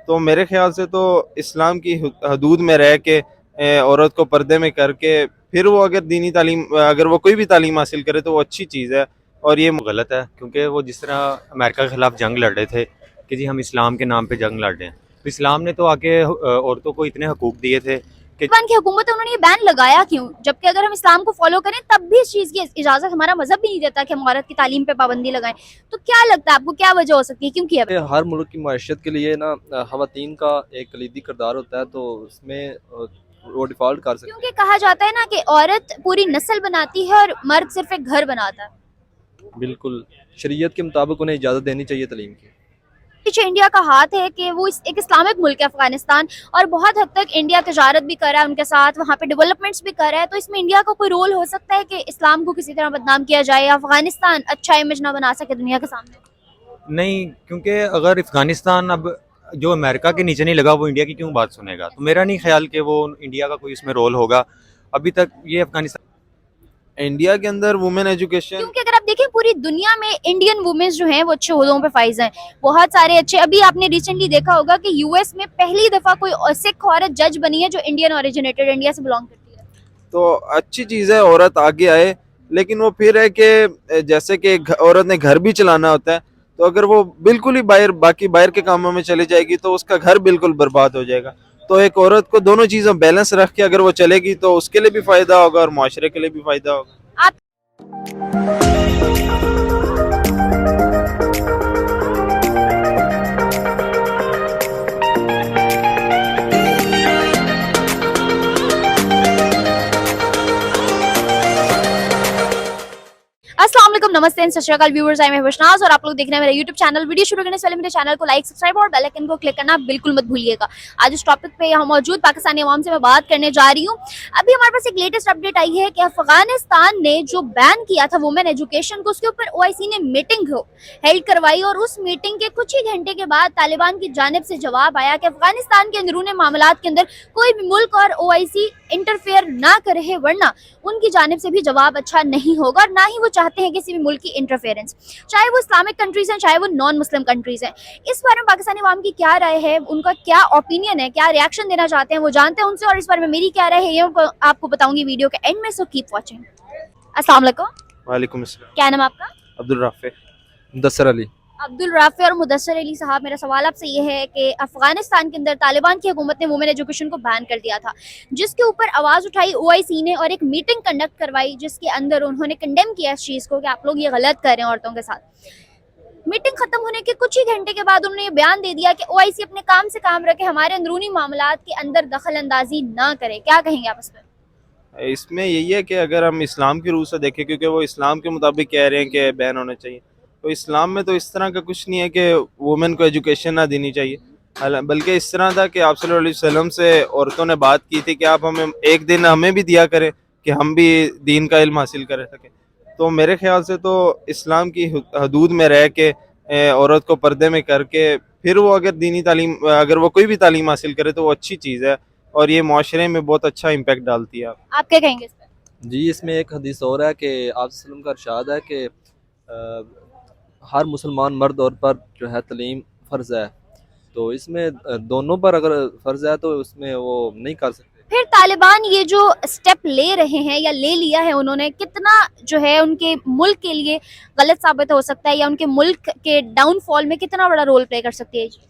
तो मेरे ख्याल से तो इस्लाम की हदूद में रह के औरत को पर्दे में करके फिर वो अगर दीनी तालीम अगर वो कोई भी तालीम हासिल करे तो वो अच्छी चीज़ है। और ये गलत है, क्योंकि वो जिस तरह अमेरिका के खिलाफ जंग लड़ रहे थे कि जी हम इस्लाम के नाम पे जंग लड़ रहे हैं, तो इस्लाम ने तो आके औरतों को इतने हकूक दिए थे कि तालिबान की हुकूमत है, उन्होंने ये बैन लगाया क्यों? जबकि अगर हम इस्लाम को फॉलो करें तब भी इस चीज की इजाजत हमारा मजहब भी नहीं देता कि हम औरत की तालीम पे पाबंदी लगाएं। तो क्या लगता है आपको, क्या वजह हो सकती है, क्यों किया? हर मुल्क की माशत के लिए ना ख़वातीन का एक कलीदी किरदार होता है, तो उसमें वो डिफ़ॉल्ट कर सकते क्योंकि कहा जाता है ना कि औरत पूरी नस्ल बनाती है और मर्द सिर्फ एक घर बनाता है। हैं। बिल्कुल शरीयत के मुताबिक उन्हें इजाज़त देनी चाहिए तलीम की। पीछे इंडिया का हाथ है कि वो एक इस्लामिक मुल्क है अफगानिस्तान, और बहुत हद तक इंडिया तजारत भी कर रहा है उनके साथ, वहाँ पे डेवलपमेंट्स भी कर रहा है। तो इसमें इंडिया का कोई रोल हो सकता है कि इस्लाम को किसी तरह बदनाम किया जाए या अफगानिस्तान अच्छा इमेज ना बना सके दुनिया के सामने? नहीं, क्योंकि अगर अफगानिस्तान अब जो अमेरिका के नीचे नहीं लगा वो इंडिया की क्यों बात सुनेगा। तो मेरा नहीं ख्याल कि वो इंडिया का कोई इसमें रोल होगा। अभी तक ये अफगानिस्तान इंडिया के अंदर वुमेन एजुकेशन क्योंकि अगर आप देखें पूरी दुनिया में इंडियन वुमेन्स जो हैं वो अच्छे ओहदों पे फाइज हैं, बहुत सारे अच्छे। अभी आपने रिसेंटली देखा होगा कि यूएस में पहली दफा कोई सिख औरत जज बनी है जो इंडियन ओरिजिनेटेड, इंडिया से बिलोंग करती है। तो अच्छी चीज़ है औरत आगे आए, लेकिन वो फिर है कि जैसे कि औरत ने घर भी चलाना होता है, तो अगर वो बिल्कुल ही बाहर के कामों में चली जाएगी तो उसका घर बिल्कुल बर्बाद हो जाएगा। तो एक औरत को दोनों चीज़ों बैलेंस रख के अगर वो चलेगी तो उसके लिए भी फायदा होगा और माशरे के लिए भी फायदा होगा। आप अस्सलाम वालेकुम, नमस्ते एंड सत श्री अकाल व्यूअर्स, आई एम वैष्णव और आप लोग देख रहे हैं मेरा यूट्यूब चैनल। वीडियो शुरू करने से पहले मेरे चैनल को लाइक, सब्सक्राइब और बेल आइकन को क्लिक करना बिल्कुल मत भूलिएगा। आज इस टॉपिक पे यहाँ मौजूद पाकिस्तानी अवाम से मैं बात करने जा रही हूँ। अभी हमारे पास एक लेटेस्ट अपडेट आई है कि अफगानिस्तान ने जो बैन किया था वुमेन एजुकेशन को, उसके ऊपर ओआईसी ने मीटिंग हेल्ड करवाई और उस मीटिंग के कुछ ही घंटे के बाद तालिबान की जानिब से जवाब आया कि अफगानिस्तान के अंदरूनी मामलात के अंदर कोई भी मुल्क और ओआईसी इंटरफेयर ना करे, वरना उनकी जानिब से भी जवाब अच्छा नहीं होगा और ना ही वो चाहते हैं किसी भी मुल्क की इंटरफेरेंस, चाहे वो इस्लामिक कंट्रीज हैं चाहे वो नॉन मुस्लिम कंट्रीज हैं। इस बारे में पाकिस्तानी अवाम की क्या राय है, उनका क्या ओपिनियन है, क्या रिएक्शन देना चाहते हैं, वो जानते हैं उनसे। और इस बारे में मेरी क्या राय है ये आपको बताऊंगी वीडियो के एंड में, सो कीप वॉचिंग। अस्सलाम वालेकुम। वालेकुम अस्सलाम। क्या नाम है आपका? अब्दुल राफे। मुदस्सर अली। अब्दुल राफे और मुदस्सर अली साहब, मेरा सवाल आपसे ये है कि अफगानिस्तान के अंदर तालिबान की हुकूमत ने वुमेन एजुकेशन को बैन कर दिया था, जिसके ऊपर आवाज़ उठाई ओआईसी ने और एक मीटिंग कंडक्ट करवाई जिसके अंदर उन्होंने कंडेम किया इस चीज़ को कि आप लोग ये गलत कर रहे हैं औरतों के साथ। मीटिंग खत्म होने के कुछ ही घंटे के बाद उन्होंने ये बयान दे दिया कि ओआईसी अपने काम से काम रखे, हमारे अंदरूनी मामलात के अंदर दखल अंदाजी ना करे। क्या कहेंगे आप इस पर? इसमें यही है कि अगर हम इस्लाम की रूह से देखें, क्योंकि वो इस्लाम के मुताबिक कह रहे हैं कि बैन होना चाहिए, तो इस्लाम में तो इस तरह का कुछ नहीं है कि वुमेन को एजुकेशन ना देनी चाहिए। बल्कि इस तरह था कि आप सल्लल्लाहु अलैहि वसल्लम से औरतों ने बात की थी कि आप हमें एक दिन हमें भी दिया करें कि हम भी दीन का इल्म हासिल कर सकें। तो मेरे ख्याल से तो इस्लाम की हदूद में रह के औरत को पर्दे में करके फिर वो अगर दीनी तालीम अगर वो कोई भी तालीम हासिल करे तो वो अच्छी चीज़ है और ये माशरे में बहुत अच्छा इम्पैक्ट डालती है। आप क्या कहेंगे इस पर? जी, इसमें एक हदीस और है कि आप वसल्लम का इरशाद है कि हर मुसलमान मर्द और पर जो है तलीम फ़र्ज़ है, तो इसमें दोनों पर अगर फ़र्ज़ है तो उसमें वो नहीं कर सकते। फिर तालिबान ये जो स्टेप ले रहे हैं या ले लिया है उन्होंने, कितना जो है उनके मुल्क के लिए गलत साबित हो सकता है या उनके मुल्क के डाउनफॉल में कितना बड़ा रोल प्ले कर सकती है ये चीज़?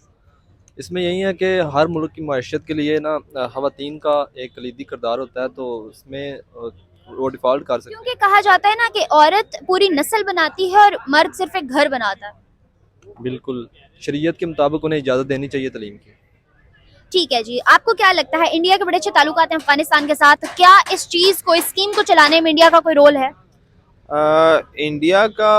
इसमें यही है कि हर मुल्क की माशत के लिए ना ख़वातीन का एक कलीदी किरदार होता है, तो उसमें वो डिफ़ॉल्ट कर सकते हैं। क्योंकि कहा जाता है ना कि औरत पूरी नस्ल बनाती है और मर्द सिर्फ एक घर बनाता है। बिल्कुल शरीयत के मुताबिक उन्हें इजाज़त देनी चाहिए तलीम की। ठीक है जी, आपको क्या लगता है इंडिया के बड़े अच्छे ताल्लुकात हैं अफगानिस्तान के साथ, क्या इस चीज़ को, इस स्कीम को चलाने में इंडिया का कोई रोल है? इंडिया का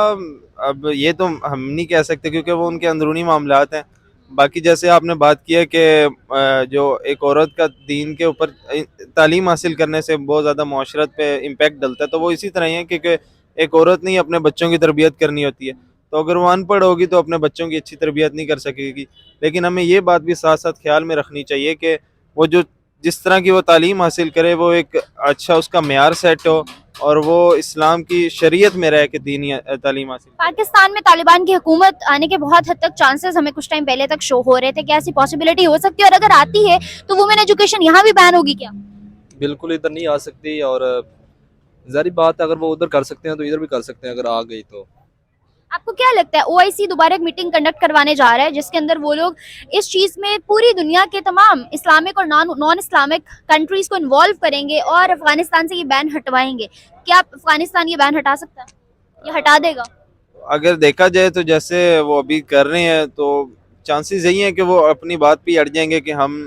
अब ये तो हम नहीं कह सकते क्योंकि वो उनके अंदरूनी मामलात हैं। बाकी जैसे आपने बात की है कि जो एक औरत का दीन के ऊपर तालीम हासिल करने से बहुत ज़्यादा माशरत पे इम्पेक्ट डलता है, तो वो इसी तरह ही है क्योंकि एक औरत ने ही अपने बच्चों की तरबियत करनी होती है, तो अगर वो अनपढ़ होगी तो अपने बच्चों की अच्छी तरबियत नहीं कर सकेगी। लेकिन हमें ये बात भी साथ साथ ख्याल में रखनी चाहिए कि वो जो जिस तरह की वो तालीम हासिल करे वो एक अच्छा उसका मेयार सेट हो और वो इस्लाम की शरीयत में रह के दीनी तालीम हासिल। पाकिस्तान में तालिबान की हुकूमत आने के बहुत हद तक चांसेस हमें कुछ टाइम पहले तक शो हो रहे थे, क्या ऐसी पॉसिबिलिटी हो सकती है? और अगर आती है तो वुमेन एजुकेशन यहाँ भी बैन होगी क्या? बिल्कुल इधर नहीं आ सकती, और ज़ाहिर बात है अगर वो उधर कर सकते हैं तो इधर भी कर सकते हैं अगर आ गई तो। आपको क्या लगता है ओआईसी दोबारा एक मीटिंग कंडक्ट करवाने जा रहा है जिसके अंदर वो लोग इस चीज में पूरी दुनिया के तमाम इस्लामिक और नॉन इस्लामिक कंट्रीज को इन्वॉल्व करेंगे और अफगानिस्तान से ये बैन हटवाएंगे? क्या अफगानिस्तान ये बैन हटा सकता है या हटा देगा? अगर देखा जाए तो जैसे वो अभी कर रहे हैं तो चांसेस यही हैं कि वो अपनी बात पे ही अड़ जाएंगे कि हम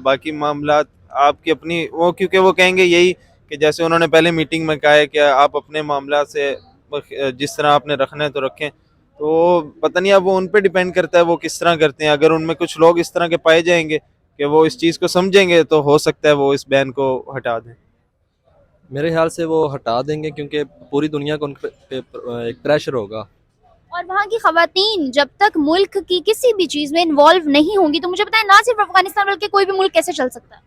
बाकी मामलात आपकी अपनी वो, क्योंकि वो कहेंगे यही कि जैसे उन्होंने पहले मीटिंग में कहा है कि आप अपने मामला से जिस तरह आपने रखना है तो रखें। तो पता नहीं, अब वो उन पे डिपेंड करता है वो किस तरह करते हैं। अगर उनमें कुछ लोग इस तरह के पाए जाएंगे कि वो इस चीज़ को समझेंगे तो हो सकता है वो इस बैन को हटा दें। मेरे ख्याल से वो हटा देंगे क्योंकि पूरी दुनिया को उन पे एक प्रेशर होगा। और वहाँ की खवातीन जब तक मुल्क की किसी भी चीज में इन्वॉल्व नहीं होंगी तो मुझे पता है ना सिर्फ अफगानिस्तान बल्कि कोई भी मुल्क कैसे चल सकता है।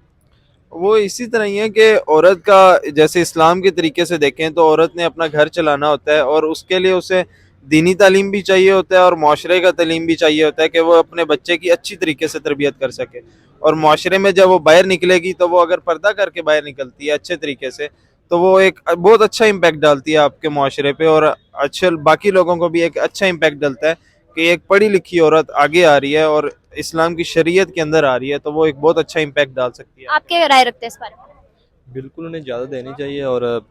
वो इसी तरह ही है कि औरत का, जैसे इस्लाम के तरीके से देखें तो औरत ने अपना घर चलाना होता है और उसके लिए उसे दीनी तालीम भी चाहिए होता है और माशरे का तालीम भी चाहिए होता है कि वो अपने बच्चे की अच्छी तरीके से तरबियत कर सके। और माशरे में जब वो बाहर निकलेगी तो वो अगर पर्दा करके बाहर निकलती है अच्छे तरीके से तो वो एक बहुत अच्छा इम्पैक्ट डालती है आपके माशरे पे, और अच्छे बाकी लोगों को भी एक अच्छा इम्पैक्ट डालता है कि एक पढ़ी लिखी औरत आगे आ रही है और इस्लाम की शरीयत के अंदर आ रही है, तो वो एक बहुत अच्छा इम्पैक्ट डाल सकती है। आप क्या राय रखते हैं इस बारे में? बिल्कुल उन्हें ज़्यादा देनी चाहिए, और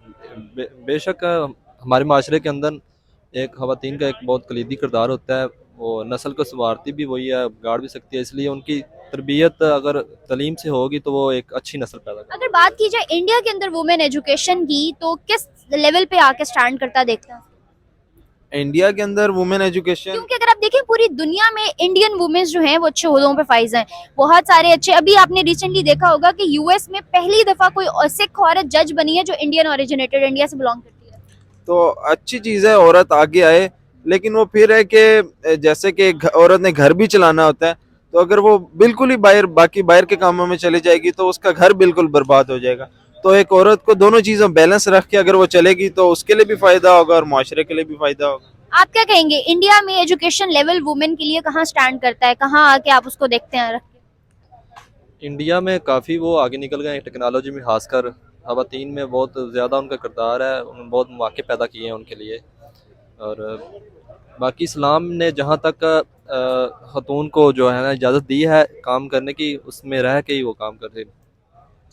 बेशक हमारे माशरे के अंदर एक खवातीन का एक बहुत कलीदी किरदार होता है। वो नस्ल को संवारती भी वही है, गाड़ भी सकती है, इसलिए उनकी तरबियत अगर तालीम से होगी तो वो एक अच्छी नस्ल पैदा करेगी। अगर बात की जाए इंडिया के अंदर वुमेन एजुकेशन की तो किस लेवल पे आके स्टैंड करता देखते हैं? इंडिया के अंदर वुमेन एजुकेशन, क्योंकि अगर आप देखें पूरी दुनिया में इंडियन वुमेन्स जो हैं वो अच्छे ओहदों पे फाइज हैं, बहुत सारे अच्छे। अभी आपने रिसेंटली देखा होगा कि यूएस में पहली दफा कोई सिख औरत जज बनी है जो इंडियन ओरिजिनेटेड, इंडिया से बिलोंग करती है। तो अच्छी चीज़ है औरत आगे आए, लेकिन वो फिर है कि जैसे कि औरत ने घर भी चलाना होता है, तो अगर वो बिल्कुल ही बाकी बाहर के कामों में चली जाएगी तो उसका घर बिल्कुल बर्बाद हो जाएगा। तो एक औरत को दोनों चीज़ों बैलेंस रख के अगर वो चलेगी तो उसके लिए भी फायदा होगा और माशरे के लिए भी फायदा होगा। आप क्या कहेंगे इंडिया में एजुकेशन लेवल वुमेन के लिए कहाँ स्टैंड करता है, कहाँ आके आप उसको देखते हैं रख के? इंडिया में काफ़ी वो आगे निकल गए हैं टेक्नोलॉजी में, खासकर खवातीन में बहुत ज़्यादा उनका किरदार है, उन्होंने बहुत मौके पैदा किए हैं उनके लिए। और बाकी इस्लाम ने जहाँ तक खतून को जो है ना इजाज़त दी है काम करने की, उसमें रह के ही वो काम कर रहे हैं।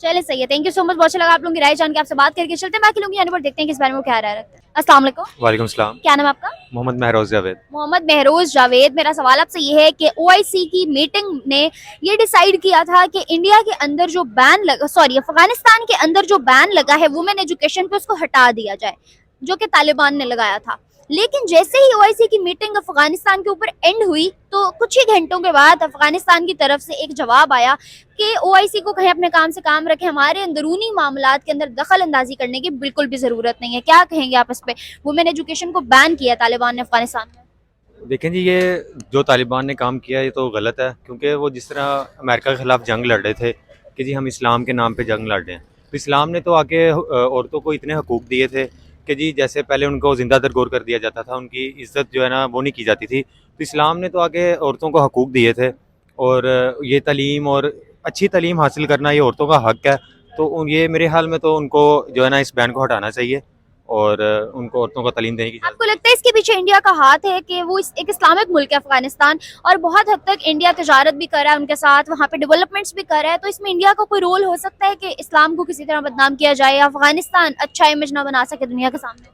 चले सही है, थैंक यू सो मच, बहुत अच्छा लगा आप लोगों की राय जान के। आपसे बात करके चलते हैं बाकी लोग यहाँ पर, देखते हैं किस बारे में वो क्या राय रखते हैं। अस्सलाम वालेकुम। वालेकुम सलाम। क्या नाम है आपका? मोहम्मद महरोज जावेद। मोहम्मद महरोज जावेद, मेरा सवाल आपसे ये है कि ओआईसी की मीटिंग ने ये डिसाइड किया था कि इंडिया के अंदर जो बैन लगा, सॉरी अफगानिस्तान के अंदर जो बैन लगा है वुमेन एजुकेशन पे, उसको हटा दिया जाए, जो कि तालिबान ने लगाया था। लेकिन जैसे ही ओआईसी की मीटिंग अफगानिस्तान के ऊपर एंड हुई तो कुछ ही घंटों के बाद अफगानिस्तान की तरफ से एक जवाब आया कि ओआईसी को कहीं अपने काम से काम रखें, हमारे अंदरूनी मामलात के अंदर दखल अंदाजी करने की बिल्कुल भी जरूरत नहीं है। क्या कहेंगे आप इस पे? वुमेन एजुकेशन को बैन किया तालिबान ने अफगानिस्तान में। देखें जी, ये जो तालिबान ने काम किया ये तो गलत है, क्योंकि वो जिस तरह अमेरिका के ख़िलाफ़ जंग लड़ रहे थे कि जी हम इस्लाम के नाम पे जंग लड़ रहे हैं, तो इस्लाम ने तो आके औरतों को इतने हकूक़ दिए थे कि जी जैसे पहले उनको ज़िंदा दरगोर कर दिया जाता था, उनकी इज़्ज़त जो है ना वो नहीं की जाती थी, तो इस्लाम ने तो आके औरतों को हकूक़ दिए थे। और ये तालीम और अच्छी तालीम हासिल करना ये औरतों का हक़ है। तो ये मेरे ख्याल में तो उनको जो है ना इस बैन को हटाना चाहिए और उनको औरतों को तालीम देने की इजाज़त। आपको लगता है इसके पीछे इंडिया का हाथ है कि वो एक इस्लामिक मुल्क है अफगानिस्तान, और बहुत हद तक इंडिया तजारत भी कर रहा है उनके साथ, वहाँ पे डेवलपमेंट्स भी कर रहा है, तो इसमें इंडिया का कोई रोल हो सकता है कि इस्लाम को किसी तरह बदनाम किया जाए या अफगानिस्तान अच्छा इमेज ना बना सके दुनिया के सामने?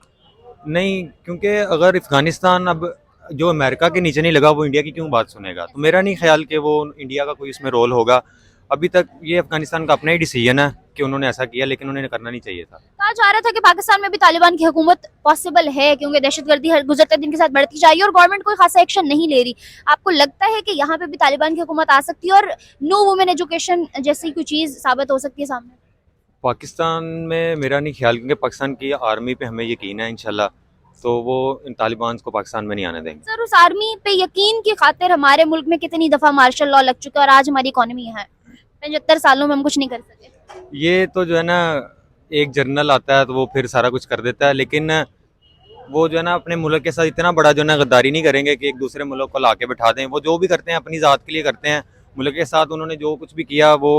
नहीं, क्योंकि अगर अफगानिस्तान अब जो अमेरिका के नीचे नहीं लगा वो इंडिया की क्यों बात सुनेगा? तो मेरा नहीं ख्याल कि वो इंडिया का कोई इसमें रोल होगा। अभी तक ये अफगानिस्तान का अपना ही डिसीजन है कि उन्होंने ऐसा किया, लेकिन उन्हें करना नहीं चाहिए था। कहा जा रहा था कि पाकिस्तान में भी तालिबान की हुकूमत पॉसिबल है क्योंकि दहशतगर्दी हर गुजरते दिन के साथ बढ़ती जा रही है और गवर्नमेंट कोई खासा एक्शन नहीं ले रही। आपको लगता है कि यहाँ पे भी तालिबान की हुकूमत आ सकती है और नो वुमेन एजुकेशन जैसी कोई चीज़ साबित हो सकती है सामने? पाकिस्तान में मेरा नहीं ख्याल, क्योंकि पाकिस्तान की आर्मी पे हमें यकीन है इंशाल्लाह, तो वो इन तालिबान को पाकिस्तान में नहीं आने देंगे। सर, उस आर्मी पे यकीन की खातिर हमारे मुल्क में कितनी दफ़ा मार्शल लॉ लग चुका है और आज हमारी इकोनॉमी है, 75 सालों में हम कुछ नहीं कर सके। ये तो जो है ना एक जनरल आता है तो वो फिर सारा कुछ कर देता है, लेकिन वो जो है ना अपने मुल्क के साथ इतना बड़ा जो है ना गद्दारी नहीं करेंगे कि एक दूसरे मुल्क को लाके बिठा दें। वो जो भी करते हैं अपनी ज़ात के लिए करते हैं, मुल्क के साथ उन्होंने जो कुछ भी किया वो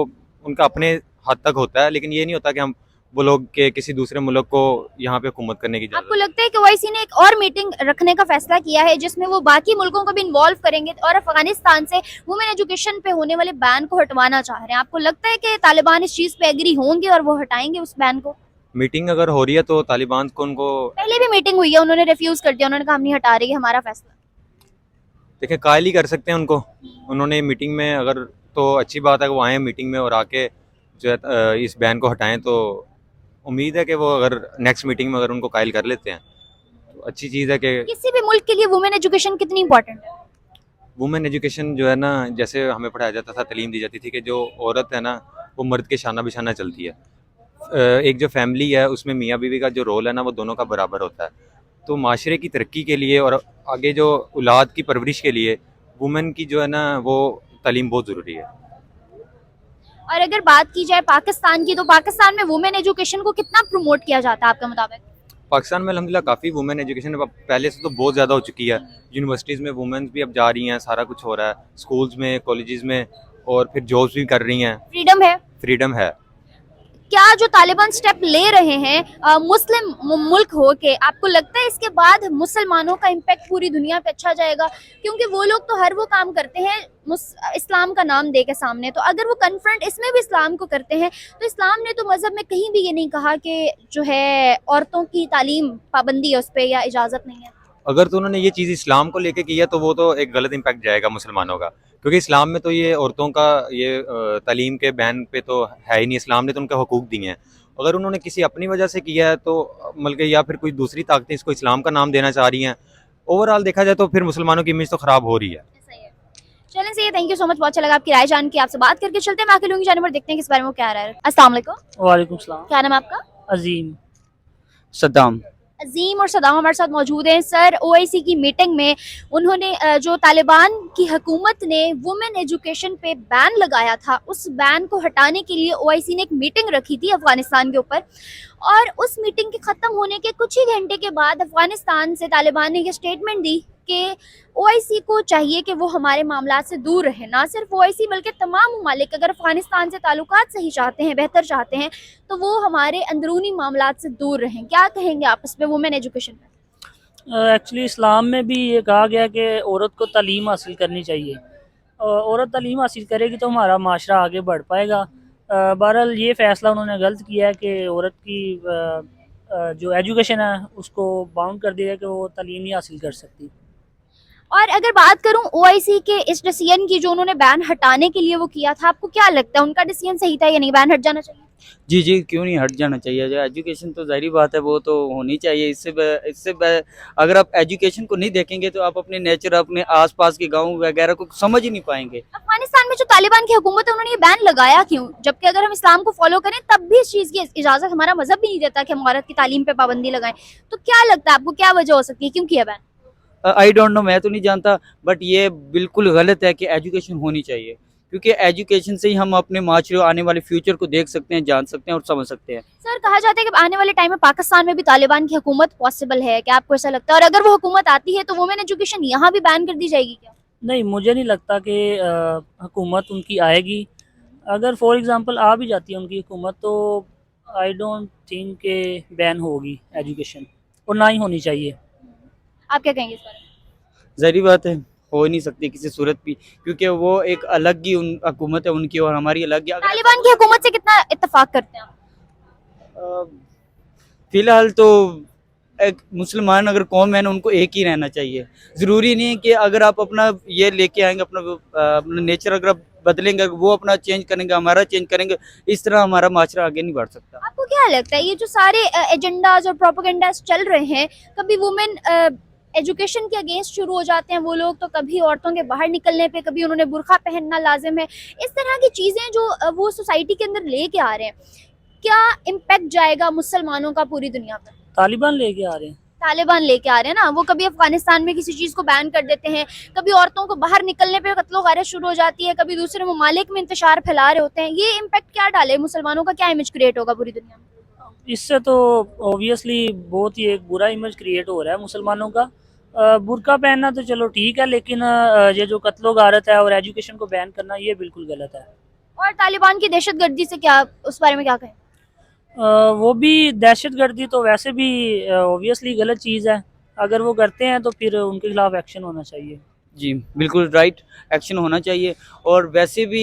उनका अपने हद तक होता है, लेकिन ये नहीं होता कि हम वो लोग के किसी दूसरे मुल्क को यहाँ पे हुकूमत करने की आपको इजाज़त। लगता है कि ओआईसी ने एक और मीटिंग रखने का फैसला किया है जिसमें वो बाकी मुल्कों को भी इन्वॉल्व करेंगे और अफगानिस्तान से वुमेन एजुकेशन पे होने वाले बैन को हटवाना चाह रहे हैं? आपको लगता है कि तालिबान इस चीज पे एग्री होंगे और वो हटाएंगे उस बैन को? मीटिंग अगर हो रही है तो तालिबान को उनको पहले भी मीटिंग हुई है, उन्होंने रिफ्यूज कर दिया, उन्होंने कहा हम नहीं हटा रहे, हमारा फैसला। देखें कायल ही कर सकते हैं उनको। उन्होंने मीटिंग में अगर, तो अच्छी बात है कि वो आए मीटिंग में और आके जो है इस बैन को हटाएं, तो उम्मीद है कि वो अगर नेक्स्ट मीटिंग में अगर उनको कायल कर लेते हैं तो अच्छी चीज़ है कि किसी भी मुल्क के लिए वुमेन एजुकेशन कितनी इंपॉर्टेंट है? वुमेन एजुकेशन जो है ना, जैसे हमें पढ़ाया जाता था, तालीम दी जाती थी कि जो औरत है ना वो मर्द के शाना बिशाना चलती है। एक जो फैमिली है उसमें मियाँ बीवी का जो रोल है ना वो दोनों का बराबर होता है। तो माशरे की तरक्की के लिए और आगे जो औलाद की परवरिश के लिए वुमेन की जो है ना वो तालीम बहुत ज़रूरी है। और अगर बात की जाए पाकिस्तान की, तो पाकिस्तान में वुमेन एजुकेशन को कितना प्रमोट किया जाता है आपके मुताबिक? पाकिस्तान में अल्हम्दुलिल्लाह काफ़ी वुमेन एजुकेशन पहले से तो बहुत ज़्यादा हो चुकी है। यूनिवर्सिटीज़ में वुमेन्स भी अब जा रही हैं, सारा कुछ हो रहा है, स्कूल्स में, कॉलेजेस में, और फिर जॉब्स भी कर रही हैं। फ्रीडम है। फ्रीडम है। क्या जो तालिबान स्टेप ले रहे हैं मुस्लिम मुल्क हो के, आपको लगता है इसके बाद मुसलमानों का इम्पैक्ट पूरी दुनिया पे अच्छा जाएगा? क्योंकि वो लोग तो हर वो काम करते हैं इस्लाम का नाम दे के सामने, तो अगर वो कन्फ्रंट इसमें भी इस्लाम को करते हैं, तो इस्लाम ने तो मजहब में कहीं भी ये नहीं कहा कि जो है औरतों की तालीम पाबंदी है उस पर या इजाज़त नहीं है। अगर तो उन्होंने ये चीज़ इस्लाम को लेके की है तो वो तो एक गलत इम्पैक्ट जाएगा मुसलमानों का, क्योंकि इस्लाम में तो ये औरतों का ये तालीम के बैन पे तो है ही नहीं। इस्लाम ने तो उनके हकूक़ दिए हैं। अगर उन्होंने किसी अपनी वजह से किया है तो बल्कि, या फिर कोई दूसरी ताकतें इसको इस्लाम का नाम देना चाह रही हैं, ओवरऑल देखा जाए तो फिर मुसलमानों की इमेज तो ख़राब हो रही है। सही है। चलें, सही है, थैंक यू सो मच, बहुत अच्छा लगा आपकी राय जान के। आपसे बात करके चलते हैं मैं आके लूंगी जाने पर, देखते हैं किस बारे में वो क्या रहा है। अस्सलाम वालेकुम। वालेकुम सलाम। क्या नाम है आपका? अजीम सद्दाम। अजीम और सदाम हमारे साथ मौजूद हैं। सर, ओआईसी की मीटिंग में उन्होंने जो तालिबान की हुकूमत ने वुमेन एजुकेशन पे बैन लगाया था, उस बैन को हटाने के लिए ओआईसी ने एक मीटिंग रखी थी अफगानिस्तान के ऊपर, और उस मीटिंग के ख़त्म होने के कुछ ही घंटे के बाद अफगानिस्तान से तालिबान ने ये स्टेटमेंट दी कि ओआईसी को चाहिए कि वो हमारे मामलात से दूर रहे। ना सिर्फ ओआईसी बल्कि तमाम ममालिक अगर अफगानिस्तान से ताल्लुकात सही चाहते हैं, बेहतर चाहते हैं, तो वो हमारे अंदरूनी मामलात से दूर रहें। क्या कहेंगे आप इस पे, वुमेन एजुकेशन पे? एक्चुअली इस्लाम में भी ये कहा गया कि औरत को तालीम हासिल करनी चाहिए। औरत तालीम हासिल करेगी तो हमारा माशरा आगे बढ़ पाएगा। बहरहाल ये फ़ैसला उन्होंने गलत किया है कि औरत की जो एजुकेशन है उसको बाउंड कर दिया है कि वो तालीम नहीं हासिल कर सकती। और अगर बात करूं ओआईसी के इस डिसीजन की जो उन्होंने बैन हटाने के लिए वो किया था, आपको क्या लगता है उनका डिसीजन सही था या नहीं? बैन हट जाना चाहिए? जी जी, क्यों नहीं हट जाना चाहिए। जो एजुकेशन तो ज़ाहिर बात है वो तो होनी चाहिए। अगर आप एजुकेशन को नहीं देखेंगे तो आप अपने नेचर, अपने आसपास के गांव वगैरह को समझ ही नहीं पाएंगे। अफगानिस्तान में जो तालिबान की हुकूमत है उन्होंने ये बैन लगाया क्यों, जबकि अगर हम इस्लाम को फॉलो करें तब भी इस चीज़ की इजाज़त हमारा मजहब भी नहीं देता कि हम औरत की तालीम पे पाबंदी लगाएं? तो क्या लगता है आपको, क्या वजह हो सकती है, क्यों किया बैन? आई डोंट नो, मैं तो नहीं जानता, बट ये बिल्कुल गलत है कि एजुकेशन होनी चाहिए, क्योंकि एजुकेशन से ही हम अपने माशरे आने वाले फ्यूचर को देख सकते हैं, जान सकते हैं और समझ सकते हैं। सर, कहा जाता है कि आने वाले टाइम में पाकिस्तान में भी तालिबान की हुकूमत पॉसिबल है, क्या आपको ऐसा लगता है? और अगर वो हुकूमत आती है तो वुमेन एजुकेशन यहाँ भी बैन कर दी जाएगी क्या? नहीं, मुझे नहीं लगता कि हुकूमत उनकी आएगी। अगर फॉर एग्ज़ाम्पल आ भी जाती है उनकी हुकूमत तो आई डोंट थिंक के बैन होगी एजुकेशन, और ना ही होनी चाहिए। आप क्या कहेंगे इस बारे में? ज़ाहिर बात है हो ही नहीं सकती किसी सूरत भी, क्योंकि वो एक अलग ही हुकूमत है उनकी और हमारी अलग ही। तालिबान की हुकूमत से कितना इत्तेफाक करते हैं आप? फिलहाल तो एक मुसलमान अगर कौम है ना, उनको एक ही रहना चाहिए। ज़रूरी नहीं है कि अगर आप अपना ये लेके आएंगे, अपना नेचर अगर आप बदलेंगे, वो अपना चेंज करेंगे, हमारा चेंज करेंगे, इस तरह हमारा माशरा आगे नहीं बढ़ सकता। आपको क्या लगता है ये जो सारे एजेंडाज और प्रोपेगेंडाज चल रहे हैं, कभी वुमेन एजुकेशन के अगेंस्ट शुरू हो जाते हैं वो लोग, तो कभी औरतों के बाहर निकलने पे, कभी उन्होंने बुरखा पहनना लाजिम है, इस तरह की चीज़ें जो वो सोसाइटी के अंदर लेके आ रहे हैं, क्या इम्पेक्ट जाएगा मुसलमानों का पूरी दुनिया पर? तालिबान लेके आ रहे हैं। तालिबान लेके आ रहे हैं ना, वो कभी अफगानिस्तान में किसी चीज़ को बैन कर देते हैं, कभी औरतों को बाहर निकलने पे कत्लो गारत शुरू हो जाती है, कभी दूसरे ममालिक में इंतशार फैला रहे होते हैं। ये इम्पेक्ट क्या डाले मुसलमानों का, क्या इमेज क्रिएट होगा पूरी दुनिया में? इससे तो ऑब्वियसली बहुत ही एक बुरा इमेज क्रिएट हो रहा है मुसलमानों का। बुर्का पहनना तो चलो ठीक है, लेकिन ये जो कत्लो गारत है और एजुकेशन को बैन करना ये बिल्कुल गलत है। और तालिबान की दहशतगर्दी से क्या, उस बारे में क्या कहें? वो भी दहशतगर्दी तो वैसे भी ऑब्वियसली गलत चीज़ है। अगर वो करते हैं तो फिर उनके खिलाफ एक्शन होना चाहिए। जी बिल्कुल राइट, एक्शन होना चाहिए। और वैसे भी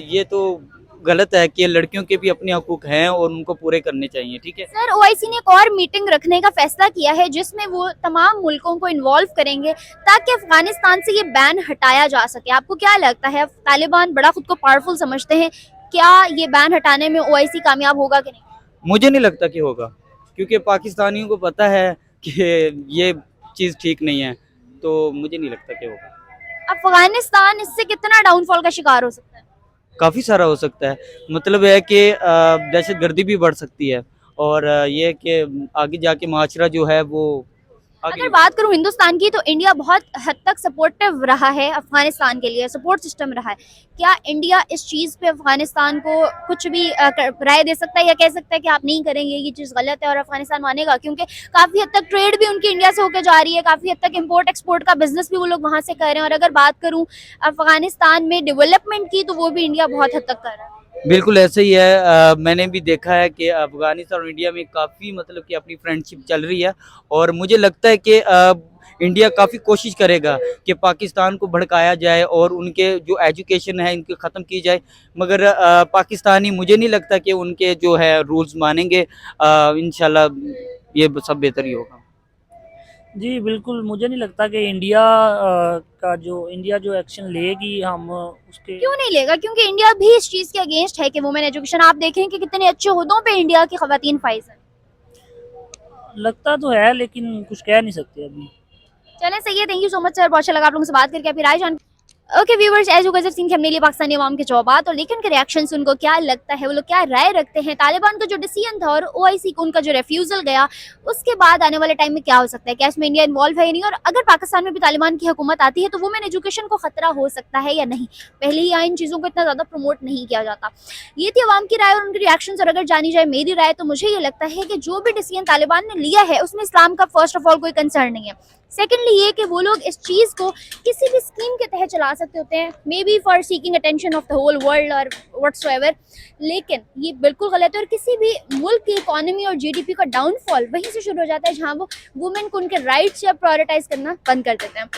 ये तो गलत है कि लड़कियों के भी अपने हकूक हैं और उनको पूरे करने चाहिए, ठीक है। सर, ओआईसी ने एक और मीटिंग रखने का फैसला किया है जिसमें वो तमाम मुल्कों को इन्वॉल्व करेंगे ताकि अफगानिस्तान से ये बैन हटाया जा सके। आपको क्या लगता है, तालिबान बड़ा खुद को पावरफुल समझते हैं, क्या ये बैन हटाने में ओआईसी कामयाब होगा कि नहीं? मुझे नहीं लगता कि होगा, क्योंकि पाकिस्तानियों को पता है कि ये चीज़ ठीक नहीं है, तो मुझे नहीं लगता कि होगा। अफगानिस्तान इससे कितना डाउनफॉल का शिकार हो सकता है? काफ़ी सारा हो सकता है। मतलब है कि दहशतगर्दी भी बढ़ सकती है और ये कि आगे जाके माशरा जो है वो आगे। अगर बात करूं हिंदुस्तान की, तो इंडिया बहुत हद तक सपोर्टिव रहा है अफगानिस्तान के लिए, सपोर्ट सिस्टम रहा है। क्या इंडिया इस चीज़ पे अफगानिस्तान को कुछ भी राय दे सकता है या कह सकता है कि आप नहीं करेंगे, ये चीज़ गलत है, और अफगानिस्तान मानेगा? क्योंकि काफ़ी हद तक ट्रेड भी उनकी इंडिया से होकर जा रही है, काफ़ी हद तक इम्पोर्ट एक्सपोर्ट का बिजनेस भी वो लोग वहाँ से कर रहे हैं। और अगर बात करूँ अफगानिस्तान में डेवलपमेंट की, तो वो भी इंडिया बहुत हद तक कर रहा है। बिल्कुल ऐसे ही है। मैंने भी देखा है कि अफगानिस्तान और इंडिया में काफ़ी मतलब कि अपनी फ्रेंडशिप चल रही है और मुझे लगता है कि इंडिया काफ़ी कोशिश करेगा कि पाकिस्तान को भड़काया जाए और उनके जो एजुकेशन है इनके ख़त्म की जाए, मगर पाकिस्तानी मुझे नहीं लगता कि उनके जो है रूल्स मानेंगे। इंशाल्लाह ये सब बेहतर ही होगा। जी बिल्कुल, मुझे नहीं लगता कि इंडिया इंडिया जो एक्शन लेगी हम उसके। क्यों नहीं लेगा? क्योंकि इंडिया भी इस चीज़ के अगेंस्ट है कि वुमेन एजुकेशन, आप देखें कि कितने अच्छे ओहदों पे इंडिया की खवातीन फाइज हैं। लगता तो है, लेकिन कुछ कह नहीं सकते अभी। चलें, सही है। Thank you so much sir, बहुत अच्छा लगा आप लोगों से बात करके, फिर राय जान। Okay viewers, as you guys have seen, हमने लिए पाकिस्तानी अवाम के जवाबात और लेकिन उनके रिएक्शंस, उनको क्या लगता है, वो लोग क्या राय रखते हैं, तालिबान का जो डिसीजन था और ओआईसी को उनका जो रेफ्यूजल गया, उसके बाद आने वाले टाइम में क्या हो सकता है, क्या इसमें इंडिया इन्वॉल्व है या नहीं, और अगर पाकिस्तान में भी तालिबान की हुकूमत आती है तो वुमेन एजुकेशन को खतरा हो सकता है या नहीं। पहले ही इन चीज़ों को इतना ज़्यादा प्रमोट नहीं किया जाता। ये थी अवाम की राय और उनके रिएक्शंस। और अगर जानी जाए मेरी राय, तो मुझे ये लगता है कि जो भी डिसीजन तालिबान ने लिया है उसमें इस्लाम का फर्स्ट ऑफ ऑल कोई कंसर्न नहीं है। सेकेंडली ये कि वो लोग इस चीज़ को किसी भी स्कीम के तहत चला सकते होते हैं, maybe for seeking attention of the whole world और व्हाट्सोएवर, लेकिन ये बिल्कुल गलत है। और किसी भी मुल्क की इकोनॉमी और जीडीपी का डाउनफॉल वहीं से शुरू हो जाता है जहां वो वुमेन को उनके राइट्स या प्रायोरिटाइज करना बंद कर देते हैं।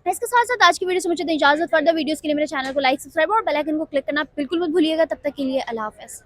इसके साथ साथ आज की वीडियो से मुझे इजाजत। फर्दर वीडियोस के लिए मेरे चैनल को लाइक, सब्सक्राइब और बेल आइकन को क्लिक करना बिल्कुल मत भूलिएगा। तब तक के लिए अल्लाह हाफ़िज़।